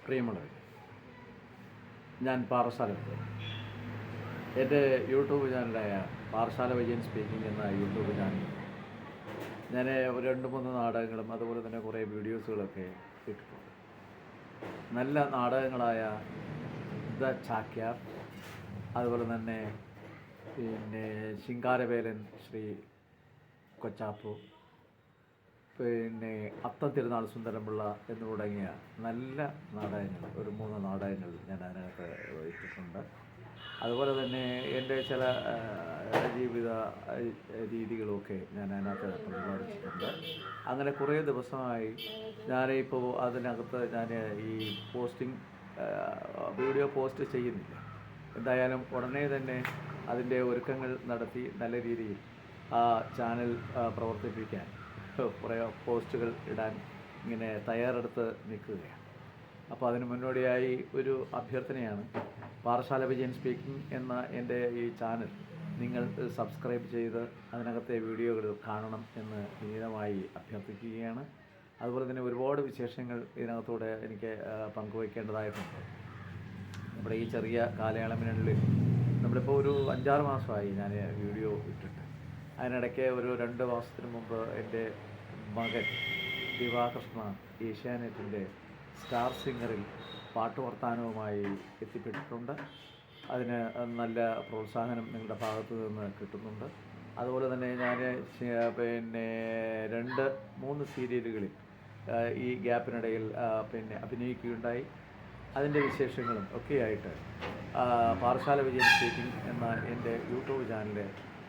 പ്രിയമുള്ളവർ, ഞാൻ പാറശാല വിജയൻ. എൻ്റെ യൂട്യൂബ് ചാനലായ പാറശാല വിജയൻ സ്പീക്കിംഗ് എന്ന യൂട്യൂബ് ചാനൽ ഞാൻ ഒരു 2-3 നാടകങ്ങളും അതുപോലെ തന്നെ കുറേ വീഡിയോസുകളൊക്കെ ഇട്ടിട്ടുണ്ട്. നല്ല നാടകങ്ങളായ ദ ചാക്യാർ, അതുപോലെ തന്നെ പിന്നെ ശിങ്കാരവേലൻ ശ്രീ കൊച്ചാപ്പു, പിന്നെ അത്തം തിരുനാൾ സുന്ദരമുള്ള എന്ന് തുടങ്ങിയ നല്ല നാടകങ്ങൾ, ഒരു 3 നാടകങ്ങൾ ഞാൻ അതിനകത്ത് ഇട്ടിട്ടുണ്ട്. അതുപോലെ തന്നെ എൻ്റെ ചില ജീവിത രീതികളുമൊക്കെ ഞാൻ അതിനകത്ത് പ്രതിപാദിച്ചിട്ടുണ്ട്. അങ്ങനെ കുറേ ദിവസമായി ഞാനിപ്പോൾ അതിനകത്ത് ഈ പോസ്റ്റിംഗ് വീഡിയോ പോസ്റ്റ് ചെയ്യുന്നില്ല. എന്തായാലും ഉടനെ തന്നെ അതിൻ്റെ ഒരുക്കങ്ങൾ നടത്തി നല്ല രീതിയിൽ ആ ചാനൽ പ്രവർത്തിപ്പിക്കാൻ കുറേ പോസ്റ്റുകൾ ഇടാൻ ഇങ്ങനെ തയ്യാറെടുത്ത് നിൽക്കുകയാണ്. അപ്പോൾ അതിന് മുന്നോടിയായി ഒരു അഭ്യർത്ഥനയാണ്. പാറശാല വിജയൻ സ്പീക്കിംഗ് എന്ന എൻ്റെ ഈ ചാനൽ നിങ്ങൾ സബ്സ്ക്രൈബ് ചെയ്ത് അതിനകത്തെ വീഡിയോകൾ കാണണം എന്ന് വിനീതമായി അഭ്യർത്ഥിക്കുകയാണ്. അതുപോലെ തന്നെ ഒരുപാട് വിശേഷങ്ങൾ ഇതിനകത്തൂടെ എനിക്ക് പങ്കുവയ്ക്കേണ്ടതായിട്ടുണ്ട്. നമ്മുടെ ഈ ചെറിയ കാലയളവിനുള്ളിൽ നമ്മളിപ്പോൾ ഒരു 5-6 മാസമായി ഞാൻ വീഡിയോ ഇട്ടിട്ട്. അതിനിടയ്ക്ക് ഒരു 2 മാസത്തിന് മുമ്പ് എൻ്റെ മകൻ ദിവാകൃഷ്ണ ഏഷ്യാനെറ്റിൻ്റെ സ്റ്റാർ സിംഗറിൽ പാട്ടുവർത്താനവുമായി എത്തിപ്പെട്ടിട്ടുണ്ട്. അതിന് നല്ല പ്രോത്സാഹനം നിങ്ങളുടെ ഭാഗത്തു നിന്ന് കിട്ടുന്നുണ്ട്. അതുപോലെ തന്നെ ഞാൻ 2-3 സീരിയലുകളിൽ ഈ ഗ്യാപ്പിനിടയിൽ അഭിനയിക്കുകയുണ്ടായി. അതിൻ്റെ വിശേഷങ്ങളും ഒക്കെയായിട്ട് പാറശാല വിജയൻ സ്പീക്കിംഗ് എന്ന എൻ്റെ യൂട്യൂബ് ചാനൽ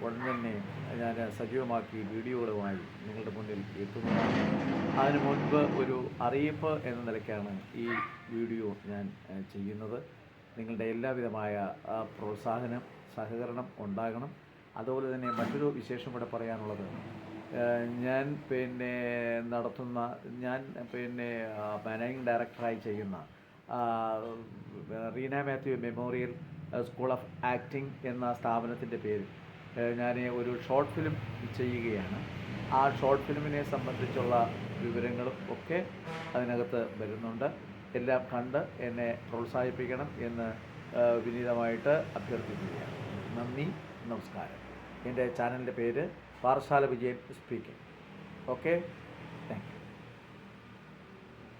ഉടൻ തന്നെ ഞാൻ സജീവമാക്കി വീഡിയോകളുമായി നിങ്ങളുടെ മുന്നിൽ എത്തുന്നതാണ്. അതിനു മുൻപ് ഒരു അറിയിപ്പ് എന്ന നിലയ്ക്കാണ് ഈ വീഡിയോ ഞാൻ ചെയ്യുന്നത്. നിങ്ങളുടെ എല്ലാവിധമായ പ്രോത്സാഹനം, സഹകരണം ഉണ്ടാകണം. അതുപോലെ തന്നെ മറ്റൊരു വിശേഷം കൂടെ പറയാനുള്ളത്, ഞാൻ മാനേജിംഗ് ഡയറക്ടറായി ചെയ്യുന്ന Reena Mathew memorial school of acting എന്ന സ്ഥാപനത്തിൻ്റെ പേരിൽ ഞാൻ ഒരു ഷോർട്ട് ഫിലിം ചെയ്യുകയാണ്. ആ ഷോർട്ട് ഫിലിമിനെ സംബന്ധിച്ചുള്ള വിവരങ്ങളും ഒക്കെ അതിനകത്ത് വരുന്നുണ്ട്. എല്ലാം കണ്ട് എന്നെ പ്രോത്സാഹിപ്പിക്കണം എന്ന് വിനീതമായിട്ട് അഭ്യർത്ഥിക്കുകയാണ്. നന്ദി, നമസ്കാരം. എൻ്റെ ചാനലിൻ്റെ പേര് പാറശാല വിജയൻ സ്പീക്കിംഗ്. ഓക്കെ.